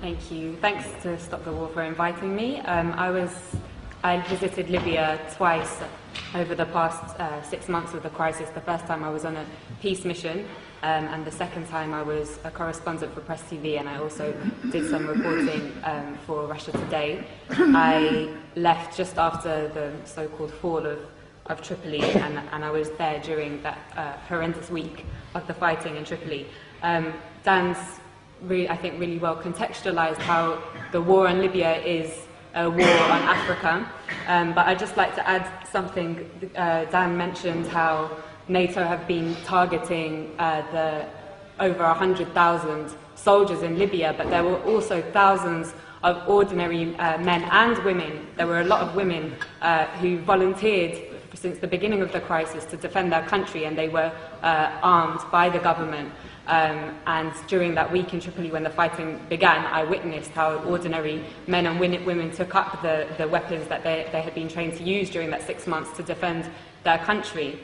Thank you. Thanks to Stop the War for inviting me. I visited Libya twice over the past 6 months of the crisis. The first time I was on a peace mission, and the second time I was a correspondent for Press TV, and I also did some reporting for Russia Today. I left just after the so-called fall of Tripoli, and I was there during that horrendous week of the fighting in Tripoli. Dan's I think really well contextualized how the war in Libya is a war on Africa, but I'd just like to add something. Dan mentioned how NATO have been targeting the over 100,000 soldiers in Libya, but there were also thousands of ordinary men and women. There were a lot of women who volunteered since the beginning of the crisis to defend their country, and they were armed by the government. And during that week in Tripoli, when the fighting began, I witnessed how ordinary men and women took up the weapons that they had been trained to use during that 6 months to defend their country.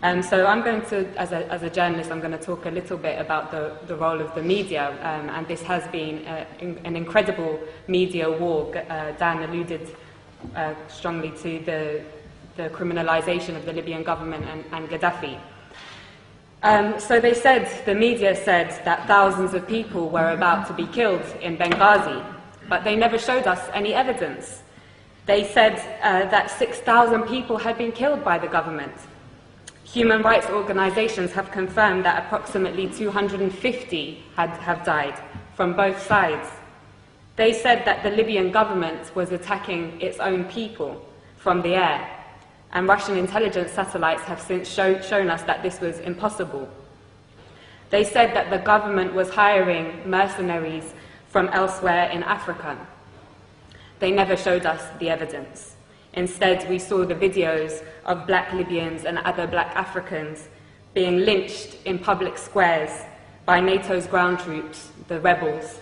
So I'm going to, as a journalist, I'm going to talk a little bit about the role of the media, and this has been an incredible media war. Dan alluded strongly to the criminalization of the Libyan government and Gaddafi. So the media said that thousands of people were about to be killed in Benghazi, but they never showed us any evidence. They said that 6,000 people had been killed by the government. Human rights organizations have confirmed that approximately 250 have died from both sides. They said that the Libyan government was attacking its own people from the air, and Russian intelligence satellites have since shown us that this was impossible. They said that the government was hiring mercenaries from elsewhere in Africa. They never showed us the evidence. Instead, we saw the videos of black Libyans and other black Africans being lynched in public squares by NATO's ground troops, the rebels,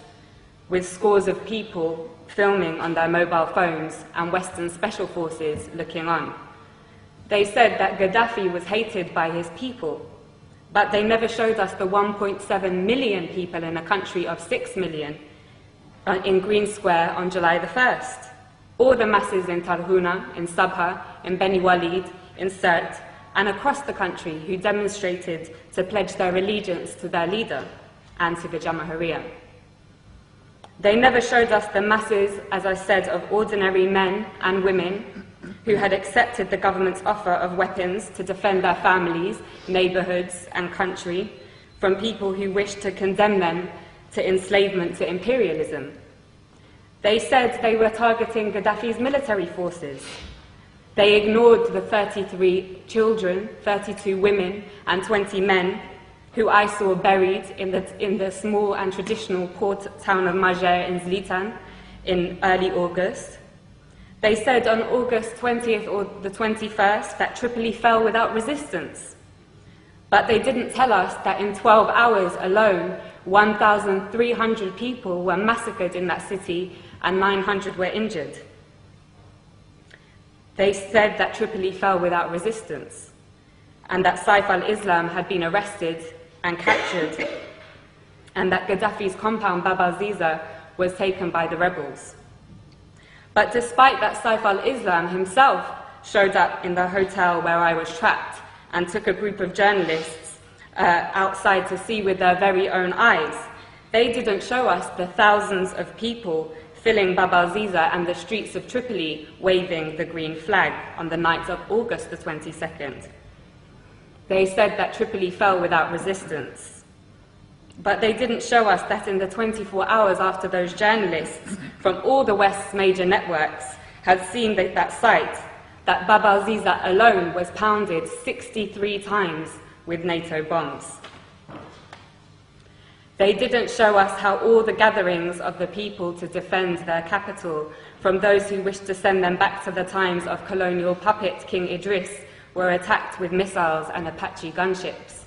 with scores of people filming on their mobile phones and Western special forces looking on. They said that Gaddafi was hated by his people, but they never showed us the 1.7 million people in a country of 6 million in Green Square on July the 1st, or the masses in Tarhuna, in Sabha, in Beni Walid, in Sirte, and across the country who demonstrated to pledge their allegiance to their leader and to the Jamahiriya. They never showed us the masses, as I said, of ordinary men and women who had accepted the government's offer of weapons to defend their families, neighborhoods, and country from people who wished to condemn them to enslavement, to imperialism. They said they were targeting Gaddafi's military forces. They ignored the 33 children, 32 women, and 20 men who I saw buried in the small and traditional port town of Majer in Zlitan in early August. They said on August 20th or the 21st that Tripoli fell without resistance. But they didn't tell us that in 12 hours alone, 1,300 people were massacred in that city and 900 were injured. They said that Tripoli fell without resistance and that Saif al-Islam had been arrested and captured, and that Gaddafi's compound Bab al-Ziza was taken by the rebels. But despite that, Saif al-Islam himself showed up in the hotel where I was trapped and took a group of journalists outside to see with their very own eyes. They didn't show us the thousands of people filling Bab al-Ziza and the streets of Tripoli waving the green flag on the night of August the 22nd. They said that Tripoli fell without resistance. But they didn't show us that in the 24 hours after those journalists from all the West's major networks had seen that site, that Bab al-Ziza alone was pounded 63 times with NATO bombs. They didn't show us how all the gatherings of the people to defend their capital from those who wished to send them back to the times of colonial puppet King Idris were attacked with missiles and Apache gunships.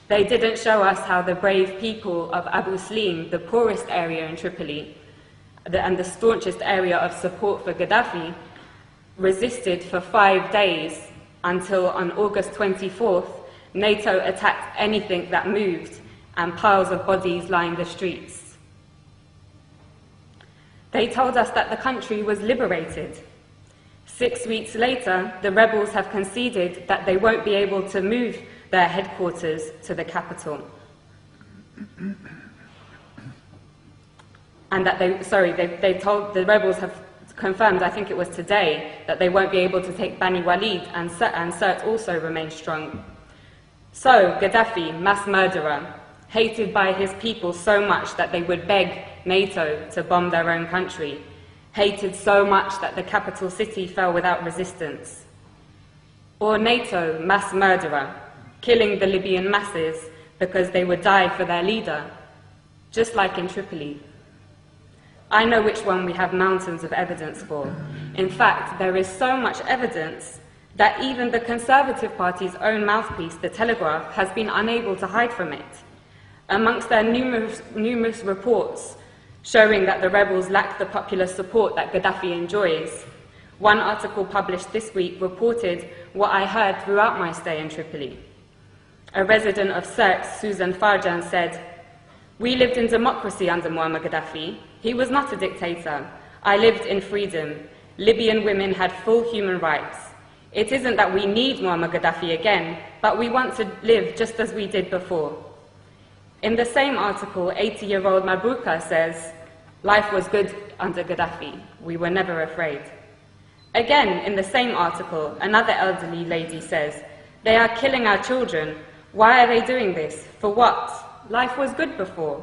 They didn't show us how the brave people of Abu Slim, the poorest area in Tripoli, and the staunchest area of support for Gaddafi, resisted for 5 days until on August 24th, NATO attacked anything that moved and piles of bodies lined the streets. They told us that the country was liberated. 6 weeks later, the rebels have conceded that they won't be able to move their headquarters to the capital. And that the rebels have confirmed, I think it was today, that they won't be able to take Bani Walid, and Sirte also remains strong. So, Gaddafi, mass murderer, hated by his people so much that they would beg NATO to bomb their own country, hated so much that the capital city fell without resistance. Or NATO, mass murderer, killing the Libyan masses because they would die for their leader, just like in Tripoli. I know which one we have mountains of evidence for. In fact, there is so much evidence that even the Conservative Party's own mouthpiece, The Telegraph, has been unable to hide from it. Amongst their numerous reports showing that the rebels lack the popular support that Gaddafi enjoys, one article published this week reported what I heard throughout my stay in Tripoli. A resident of Sirte, Susan Farjan, said, "We lived in democracy under Muammar Gaddafi. He was not a dictator. I lived in freedom. Libyan women had full human rights. It isn't that we need Muammar Gaddafi again, but we want to live just as we did before." In the same article, 80-year-old Mabruka says, "Life was good under Gaddafi. We were never afraid." Again, in the same article, another elderly lady says, "They are killing our children. Why are they doing this? For what? Life was good before."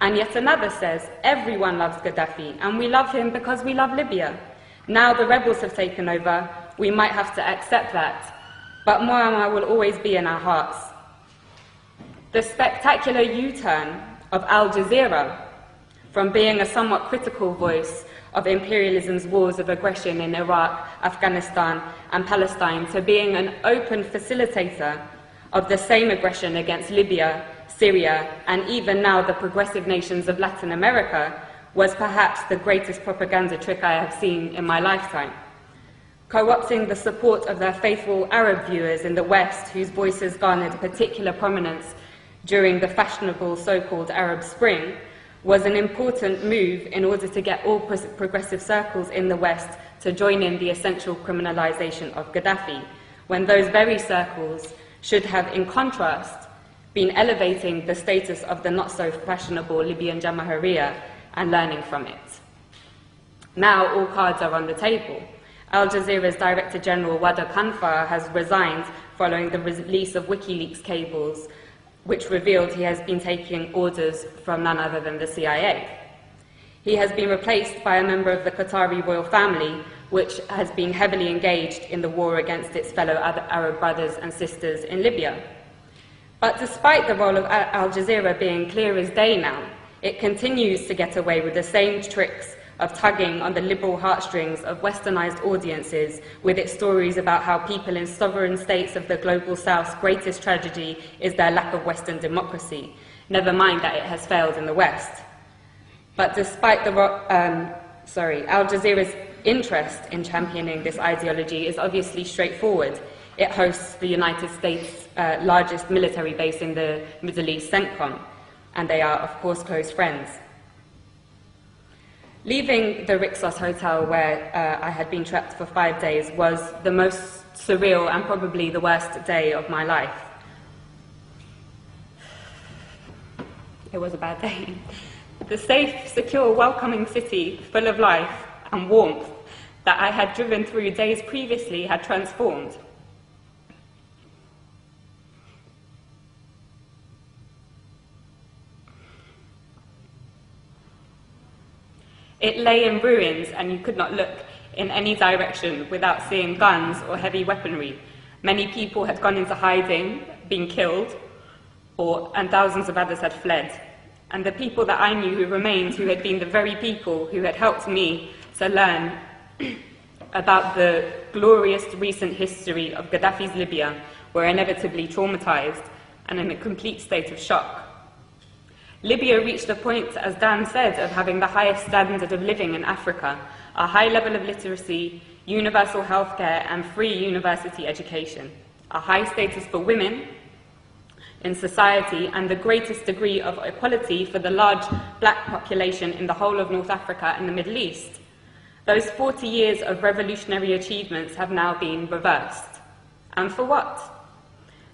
And yet another says, "Everyone loves Gaddafi, and we love him because we love Libya. Now the rebels have taken over. We might have to accept that, but Muammar will always be in our hearts." The spectacular U-turn of Al Jazeera from being a somewhat critical voice of imperialism's wars of aggression in Iraq, Afghanistan, and Palestine to being an open facilitator of the same aggression against Libya, Syria, and even now the progressive nations of Latin America was perhaps the greatest propaganda trick I have seen in my lifetime. Co-opting the support of their faithful Arab viewers in the West, whose voices garnered particular prominence during the fashionable so-called Arab Spring, was an important move in order to get all progressive circles in the West to join in the essential criminalization of Gaddafi, when those very circles should have, in contrast, been elevating the status of the not-so-fashionable Libyan Jamahiriya and learning from it. Now all cards are on the table. Al Jazeera's Director General Wada Kanfar has resigned following the release of WikiLeaks cables, which revealed he has been taking orders from none other than the CIA. He has been replaced by a member of the Qatari royal family, which has been heavily engaged in the war against its fellow Arab brothers and sisters in Libya. But despite the role of Al Jazeera being clear as day now, it continues to get away with the same tricks of tugging on the liberal heartstrings of westernized audiences with its stories about how people in sovereign states of the global south's greatest tragedy is their lack of Western democracy, never mind that it has failed in the West. But despite Al Jazeera's interest in championing this ideology is obviously straightforward. It hosts the United States' largest military base in the Middle East, CENTCOM, and they are, of course, close friends. Leaving the Rixos Hotel, where I had been trapped for 5 days, was the most surreal and probably the worst day of my life. It was a bad day. The safe, secure, welcoming city, full of life and warmth that I had driven through days previously had transformed. It lay in ruins, and you could not look in any direction without seeing guns or heavy weaponry. Many people had gone into hiding, been killed, and thousands of others had fled. And the people that I knew who remained, who had been the very people who had helped me to learn about the glorious recent history of Gaddafi's Libya, were inevitably traumatized and in a complete state of shock. Libya reached a point, as Dan said, of having the highest standard of living in Africa, a high level of literacy, universal healthcare, and free university education, a high status for women, in society and the greatest degree of equality for the large black population in the whole of North Africa and the Middle East. Those 40 years of revolutionary achievements have now been reversed. And for what?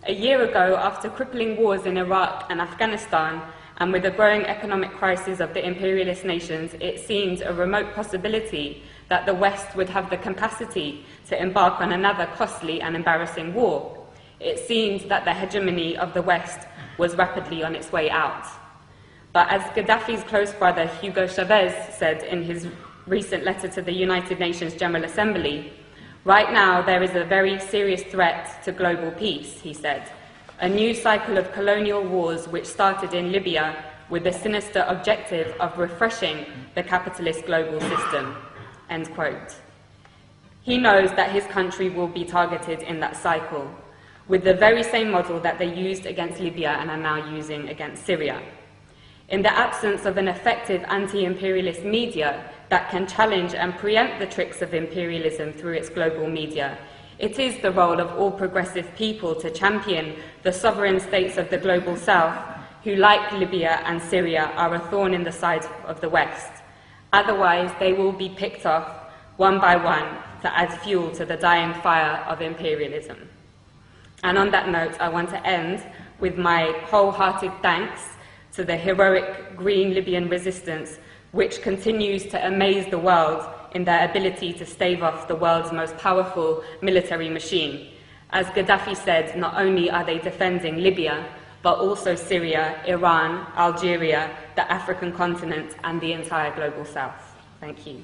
A year ago, after crippling wars in Iraq and Afghanistan, and with the growing economic crisis of the imperialist nations, it seemed a remote possibility that the West would have the capacity to embark on another costly and embarrassing war. It seemed that the hegemony of the West was rapidly on its way out. But as Gaddafi's close brother Hugo Chavez said in his recent letter to the United Nations General Assembly, right now there is a very serious threat to global peace, he said. A new cycle of colonial wars which started in Libya with the sinister objective of refreshing the capitalist global system, end quote. He knows that his country will be targeted in that cycle, with the very same model that they used against Libya and are now using against Syria. In the absence of an effective anti-imperialist media that can challenge and preempt the tricks of imperialism through its global media, it is the role of all progressive people to champion the sovereign states of the global south, who, like Libya and Syria, are a thorn in the side of the West. Otherwise, they will be picked off one by one to add fuel to the dying fire of imperialism. And on that note, I want to end with my wholehearted thanks to the heroic Green Libyan resistance, which continues to amaze the world in their ability to stave off the world's most powerful military machine. As Gaddafi said, not only are they defending Libya, but also Syria, Iran, Algeria, the African continent, and the entire global south. Thank you.